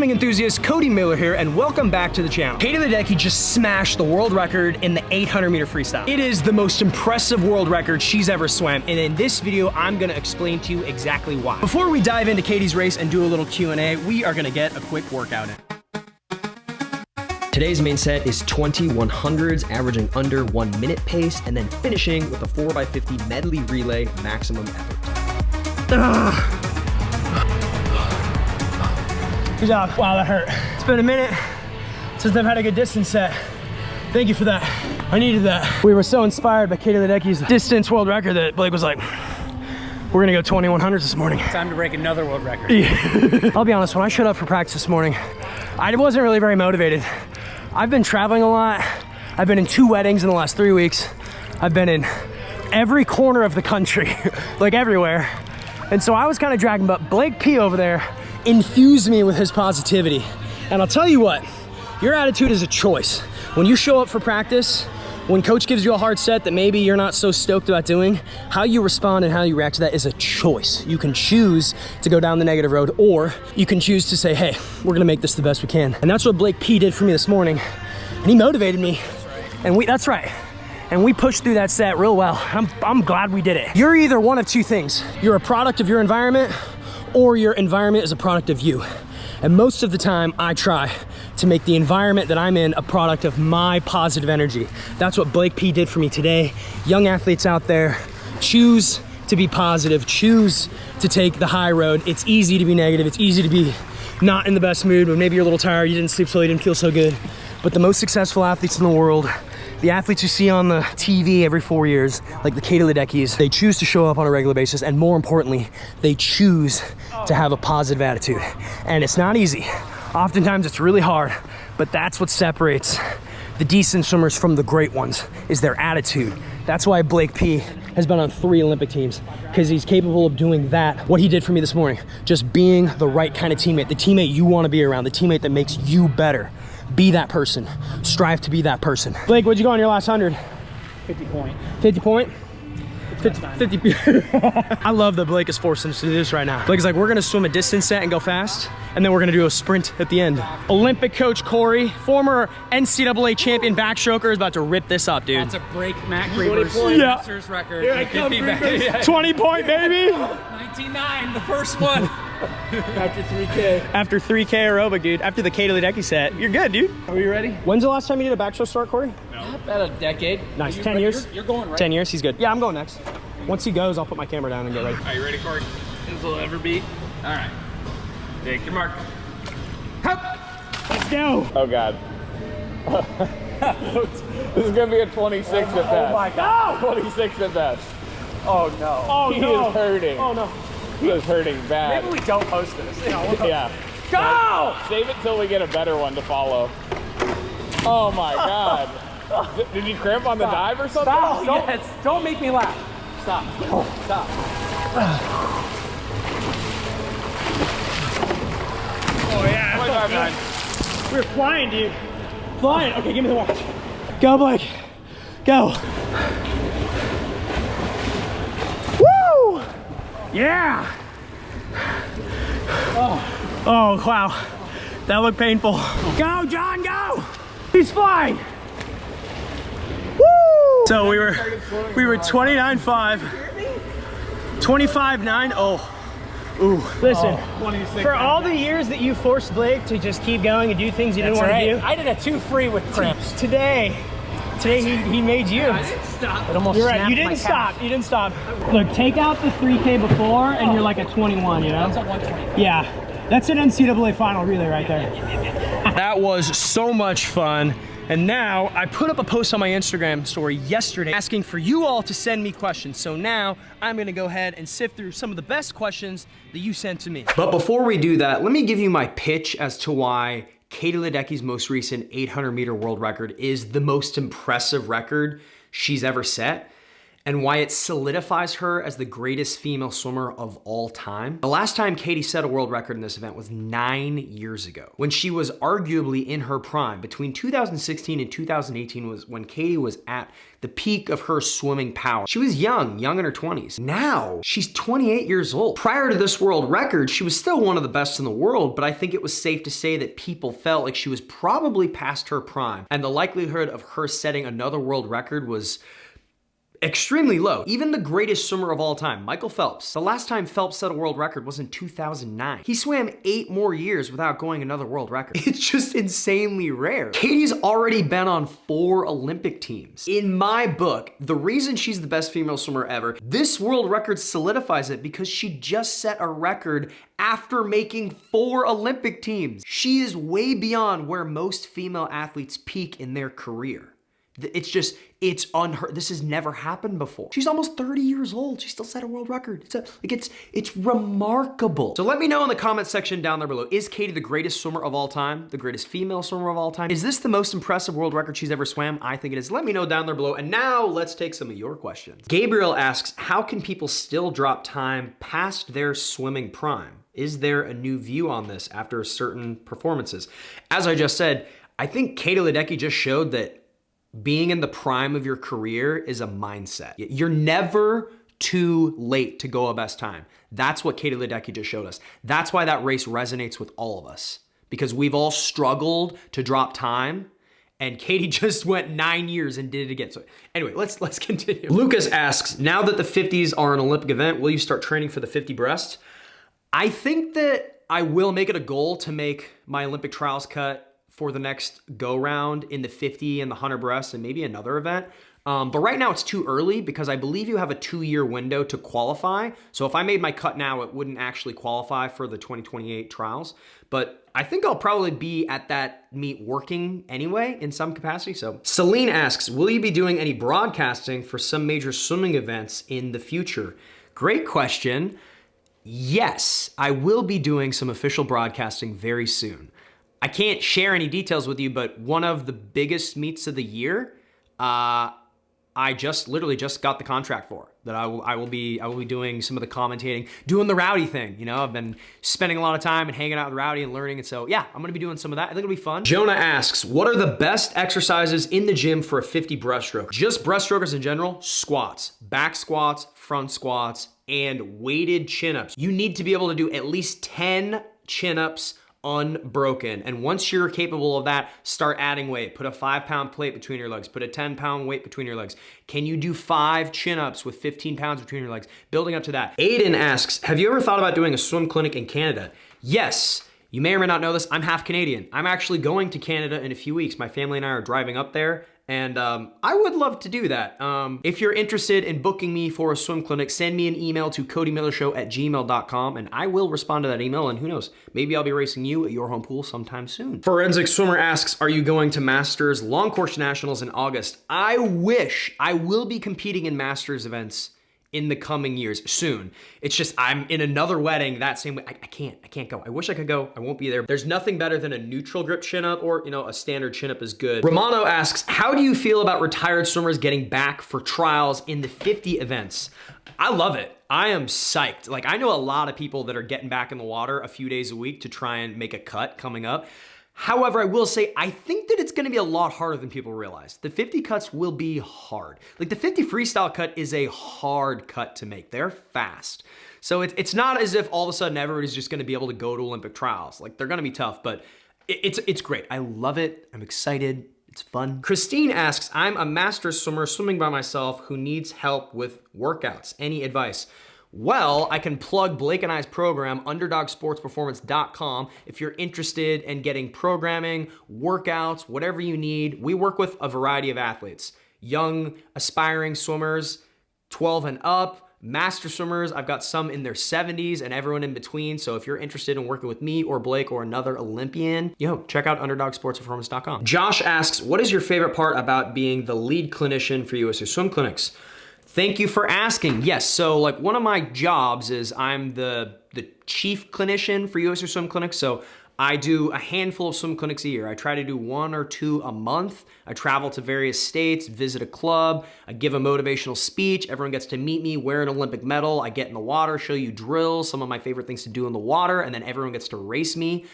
swimming enthusiasts, Cody Miller here, and welcome back to the channel. Cody Ledecky just smashed the world record in the 800-meter freestyle. It is the most impressive world record she's ever swam, and in this video, I'm gonna explain to you exactly why. Before we dive into Katie's race and do a little Q&A, we are gonna get a quick workout in. Today's main set is 20 100s, averaging under 1 minute pace, and then finishing with a 4x50 medley relay maximum effort. Good job. Wow, that hurt. It's been a minute since I've had a good distance set. Thank you for that. I needed that. We were so inspired by Cody Ledecky's distance world record that Blake was like, we're gonna go 20 100s this morning. Time to break another world record. Yeah. I'll be honest, when I showed up for practice this morning, I wasn't really very motivated. I've been traveling a lot. I've been in 2 weddings in the last 3 weeks. I've been in every corner of the country, like everywhere. And so I was kind of dragging, but Blake P over there infused me with his positivity. And I'll tell you what, your attitude is a choice. When you show up for practice, when coach gives you a hard set that maybe you're not so stoked about doing, how you respond and how you react to that is a choice. You can choose to go down the negative road, or you can choose to say, hey, we're gonna make this the best we can. And that's what Blake P did for me this morning. And he motivated me. And that's right. And we pushed through that set real well. I'm glad we did it. You're either one of 2 things. You're a product of your environment, or your environment is a product of you. And most of the time, I try to make the environment that I'm in a product of my positive energy. That's what Blake P did for me today. Young athletes out there, choose to be positive, choose to take the high road. It's easy to be negative. It's easy to be not in the best mood, when maybe you're a little tired, you didn't sleep so you didn't feel so good. But the most successful athletes in the world, the athletes you see on the TV every 4 years, like the Cody Ledeckys, they choose to show up on a regular basis, and more importantly, they choose to have a positive attitude. And it's not easy. Oftentimes it's really hard, but that's what separates the decent swimmers from the great ones, is their attitude. That's why Blake P has been on 3 Olympic teams, because he's capable of doing that. What he did for me this morning, just being the right kind of teammate, the teammate you want to be around, the teammate that makes you better. Be that person. Strive to be that person. Blake, what'd you go on your last 100? 50 point. 50 point? 50. I love that Blake is forcing us to do this right now. Blake is like, we're gonna swim a distance set and go fast, and then we're gonna do a sprint at the end. Olympic coach Corey, former NCAA champion backstroker, is about to rip this up, dude. That's a break Matt Grieber's masters record. Here I come, 20 point, baby. 99, the first one. After 3K. After 3K aerobic, dude. After the Cody Ledecky set. You're good, dude. Are we ready? When's the last time you did a backstroke start, Corey? About a decade. Nice. 10 years? You're going right. 10 years, he's good. Yeah, I'm going next. Once he goes, I'll put my camera down and get ready. Are you ready, Corey? This will ever be. All right. Take your mark. Hup. Let's go. Oh, God. This is going to be a 26 at best. Oh, my God. 26 at best. Oh, no. Oh, he no. is hurting. Oh, no. He is hurting bad. Maybe we don't post this. Yeah. Go! Save it till we get a better one to follow. Oh, my God. Did you cramp on the dive or something? Stop. Don't make me laugh. Stop. Stop. Oh, yeah. 25-9. We're flying, dude. Flying. Okay, give me the watch. Go, Blake. Go. Woo! Yeah. Oh, wow. That looked painful. Go, John, go. He's flying. Woo! So we were 29.5. 25.9. Oh. Ooh. Listen, for all the years that you forced Blake to just keep going and do things you didn't want to do. I did a 2-free with cramps. Today he made you. I didn't stop. It almost You're right, snapped you my didn't calf. stop. You didn't stop. Look, take out the 3K before and you're like a 21, you know? That's a 120. Yeah, that's an NCAA final relay right there. That was so much fun. And now I put up a post on my Instagram story yesterday asking for you all to send me questions. So now I'm gonna go ahead and sift through some of the best questions that you sent to me. But before we do that, let me give you my pitch as to why Cody Ledecky's most recent 800-meter world record is the most impressive record she's ever set. and why it solidifies her as the greatest female swimmer of all time. The last time Cody set a world record in this event was 9 years ago, when she was arguably in her prime. Between 2016 and 2018 was when Cody was at the peak of her swimming power. She was young in her 20s. Now, she's 28 years old. Prior to this world record, she was still one of the best in the world, but I think it was safe to say that people felt like she was probably past her prime, and the likelihood of her setting another world record was extremely low. Even the greatest swimmer of all time, Michael Phelps, the last time Phelps set a world record was in 2009. He swam 8 more years without going another world record. It's just insanely rare. Cody's already been on 4 Olympic teams. In my book, the reason she's the best female swimmer ever, this world record solidifies it because she just set a record after making 4 Olympic teams. She is way beyond where most female athletes peak in their career. It's unheard. This has never happened before. She's almost 30 years old. She still set a world record. It's remarkable. So let me know in the comment section down there below. Is Cody the greatest swimmer of all time? The greatest female swimmer of all time? Is this the most impressive world record she's ever swam? I think it is. Let me know down there below. And now let's take some of your questions. Gabriel asks, how can people still drop time past their swimming prime? Is there a new view on this after certain performances? As I just said, I think Cody Ledecky just showed that being in the prime of your career is a mindset. You're never too late to go a best time. That's what Cody Ledecky just showed us. That's why that race resonates with all of us, because we've all struggled to drop time, and Cody just went 9 years and did it again. So anyway, let's continue. Lucas asks, now that the 50s are an Olympic event, will you start training for the 50 breast? I think that I will make it a goal to make my Olympic trials cut for the next go round in the 50 and the 100 breast and maybe another event. But right now it's too early because I believe you have a 2-year window to qualify. So if I made my cut now, it wouldn't actually qualify for the 2028 trials. But I think I'll probably be at that meet working anyway in some capacity. So Celine asks, will you be doing any broadcasting for some major swimming events in the future? Great question. Yes, I will be doing some official broadcasting very soon. I can't share any details with you, but one of the biggest meets of the year, I literally just got the contract for that. I will be doing some of the commentating, doing the Rowdy thing. You know, I've been spending a lot of time and hanging out with Rowdy and learning, and so yeah, I'm gonna be doing some of that. I think it'll be fun. Jonah asks, what are the best exercises in the gym for a 50 breaststroke? Just breaststrokers in general: squats, back squats, front squats, and weighted chin-ups. You need to be able to do at least 10 chin-ups unbroken. And once you're capable of that, start adding weight. Put a 5-pound plate between your legs. Put a 10-pound weight between your legs. Can you do 5 chin-ups with 15 pounds between your legs? Building up to that. Aiden asks, have you ever thought about doing a swim clinic in Canada? Yes. You may or may not know this, I'm half Canadian. I'm actually going to Canada in a few weeks. My family and I are driving up there, and I would love to do that. If you're interested in booking me for a swim clinic, send me an email to CodyMillerShow@gmail.com, and I will respond to that email, and who knows, maybe I'll be racing you at your home pool sometime soon. Forensic Swimmer asks, are you going to Masters Long Course Nationals in August? I wish. I will be competing in Masters events in the coming years soon. It's just I'm in another wedding that same way. I can't go. I wish I could go. I won't be there. There's nothing better than a neutral grip chin up, or a standard chin up is good. Romano asks, how do you feel about retired swimmers getting back for trials in the 50 events? I love it. I am psyched. Like, I know a lot of people that are getting back in the water a few days a week to try and make a cut coming up. However, I will say, I think that it's gonna be a lot harder than people realize. The 50 cuts will be hard. Like, the 50 freestyle cut is a hard cut to make. They're fast. So it's not as if all of a sudden everybody's just gonna be able to go to Olympic trials. Like, they're gonna be tough, but it's great. I love it. I'm excited. It's fun. Christine asks, I'm a master swimmer swimming by myself who needs help with workouts. Any advice? Well, I can plug Blake and I's program, UnderdogSportsPerformance.com. If you're interested in getting programming, workouts, whatever you need. We work with a variety of athletes. Young, aspiring swimmers, 12 and up, master swimmers. I've got some in their 70s and everyone in between. So if you're interested in working with me or Blake or another Olympian, check out UnderdogSportsPerformance.com. Josh asks, what is your favorite part about being the lead clinician for USA Swim Clinics? Thank you for asking. Yes, so like one of my jobs is I'm the chief clinician for USA Swim Clinics. So I do a handful of swim clinics a year. I try to do 1 or 2 a month. I travel to various states, visit a club, I give a motivational speech. Everyone gets to meet me, wear an Olympic medal. I get in the water, show you drills, some of my favorite things to do in the water, and then everyone gets to race me.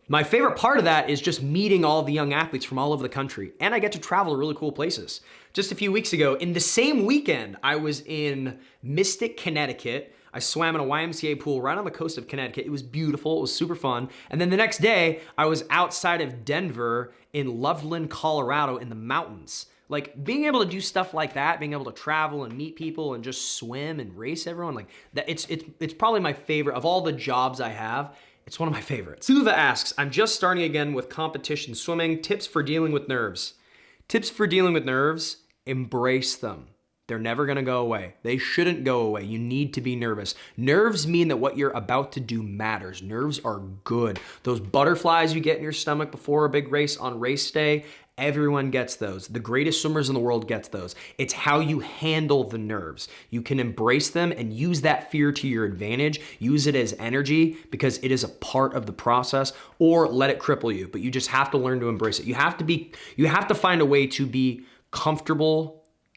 My favorite part of that is just meeting all the young athletes from all over the country, and I get to travel to really cool places. Just a few weeks ago, in the same weekend, I was in Mystic, Connecticut. I swam in a YMCA pool right on the coast of Connecticut. It was beautiful, it was super fun. And then the next day, I was outside of Denver in Loveland, Colorado in the mountains. Like being able to do stuff like that, being able to travel and meet people and just swim and race everyone, like that, it's probably my favorite of all the jobs I have. It's one of my favorites. Suva asks, I'm just starting again with competition swimming. Tips for dealing with nerves. Tips for dealing with nerves, embrace them. They're never gonna go away. They shouldn't go away. You need to be nervous. Nerves mean that what you're about to do matters. Nerves are good. Those butterflies you get in your stomach before a big race on race day, everyone gets those. The greatest swimmers in the world gets those. It's how you handle the nerves. You can embrace them and use that fear to your advantage. Use it as energy because it is a part of the process, or let it cripple you. But you just have to learn to embrace it. You have to find a way to be comfortable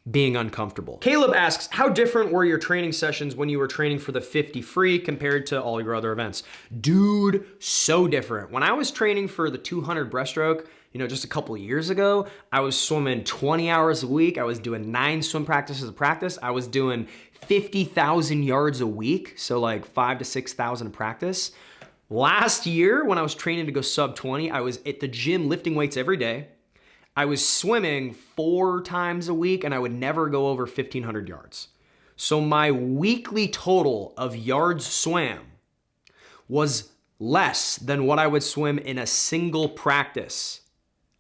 being uncomfortable. Caleb asks, how different were your training sessions when you were training for the 50 free compared to all your other events? Dude, so different. When I was training for the 200 breaststroke, just a couple of years ago, I was swimming 20 hours a week. I was doing 9 swim practices a practice. I was doing 50,000 yards a week. So like 5,000 to 6,000 a practice. Last year, when I was training to go sub 20, I was at the gym lifting weights every day. I was swimming 4 times a week and I would never go over 1,500 yards. So my weekly total of yards swam was less than what I would swim in a single practice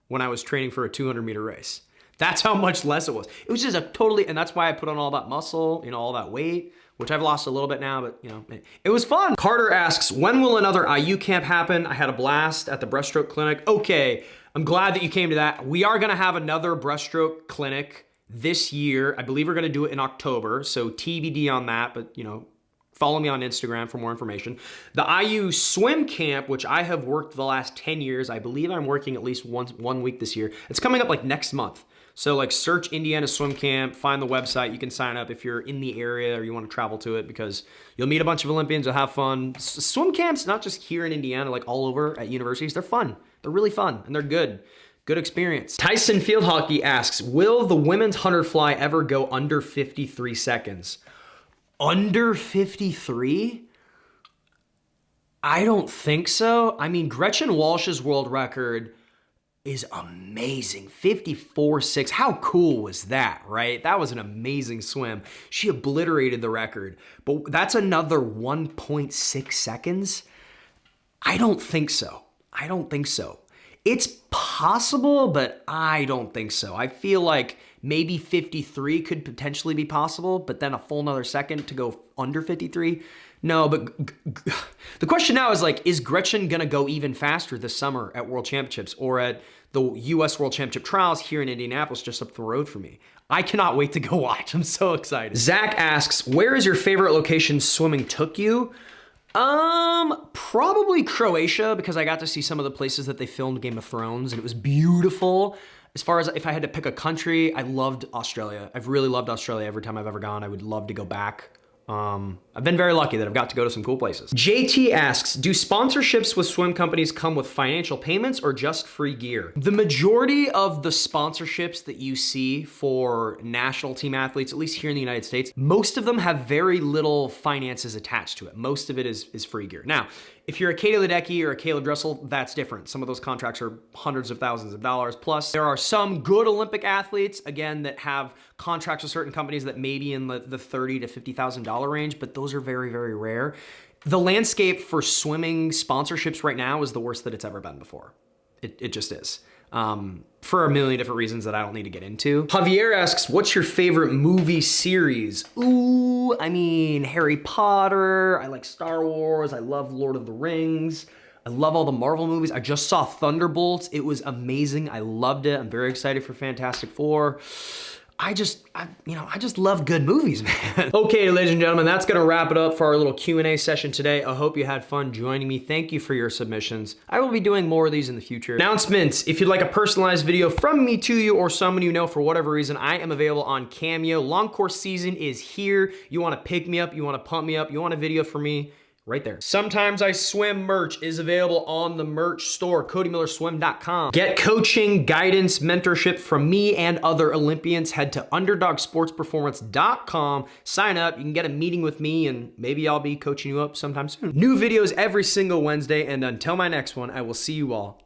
when I was training for a 200-meter race. That's how much less it was. It was just and that's why I put on all that muscle, all that weight, which I've lost a little bit now, but it was fun. Carter asks, when will another IU camp happen? I had a blast at the breaststroke clinic. Okay. I'm glad that you came to that. We are gonna have another breaststroke clinic this year. I believe we're gonna do it in October, so TBD on that, but follow me on Instagram for more information. The IU swim camp, which I have worked the last 10 years, I believe I'm working at least one week this year. It's coming up like next month. So like search Indiana Swim Camp, find the website, you can sign up if you're in the area or you want to travel to it because you'll meet a bunch of Olympians, you'll have fun. Swim camps, not just here in Indiana, like all over at universities, they're fun. They're really fun and they're good. Good experience. Tyson Field Hockey asks, will the women's 100 fly ever go under 53 seconds? Under 53? I don't think so. I mean, Gretchen Walsh's world record is amazing. 54.6. How cool was that, right? That was an amazing swim. She obliterated the record, but that's another 1.6 seconds. I don't think so. It's possible, but I don't think so. I feel like maybe 53 could potentially be possible, but then a full another second to go under 53. No, but the question now is like, is Gretchen gonna go even faster this summer at World Championships or at the US World Championship trials here in Indianapolis just up the road for me? I cannot wait to go watch. I'm so excited. Zach asks, where is your favorite location swimming took you? Probably Croatia because I got to see some of the places that they filmed Game of Thrones and it was beautiful. As far as if I had to pick a country, I loved Australia. I've really loved Australia every time I've ever gone. I would love to go back. I've been very lucky that I've got to go to some cool places. JT asks, do sponsorships with swim companies come with financial payments or just free gear? The majority of the sponsorships that you see for national team athletes, at least here in the United States, most of them have very little finances attached to it. Most of it is free gear. Now, if you're a Katie Ledecky or a Caleb Dressel, that's different. Some of those contracts are hundreds of thousands of dollars. Plus, there are some good Olympic athletes, again, that have contracts with certain companies that may be in the $30,000 to $50,000 range, but those are very, very rare. The landscape for swimming sponsorships right now is the worst that it's ever been before. It just is. For a million different reasons that I don't need to get into. Javier asks, what's your favorite movie series? Ooh, I mean, Harry Potter. I like Star Wars. I love Lord of the Rings. I love all the Marvel movies. I just saw Thunderbolts. It was amazing. I loved it. I'm very excited for Fantastic Four. I just love good movies, man. Okay, ladies and gentlemen, that's gonna wrap it up for our little Q&A session today. I hope you had fun joining me. Thank you for your submissions. I will be doing more of these in the future. Announcements: if you'd like a personalized video from me to you or someone you know for whatever reason, I am available on Cameo. Long course season is here. You wanna pick me up, you wanna pump me up, you want a video from me, right there. Sometimes I Swim merch is available on the merch store, CodyMillerSwim.com. Get coaching, guidance, mentorship from me and other Olympians. Head to UnderdogSportsPerformance.com. Sign up. You can get a meeting with me, and maybe I'll be coaching you up sometime soon. New videos every single Wednesday, and until my next one, I will see you all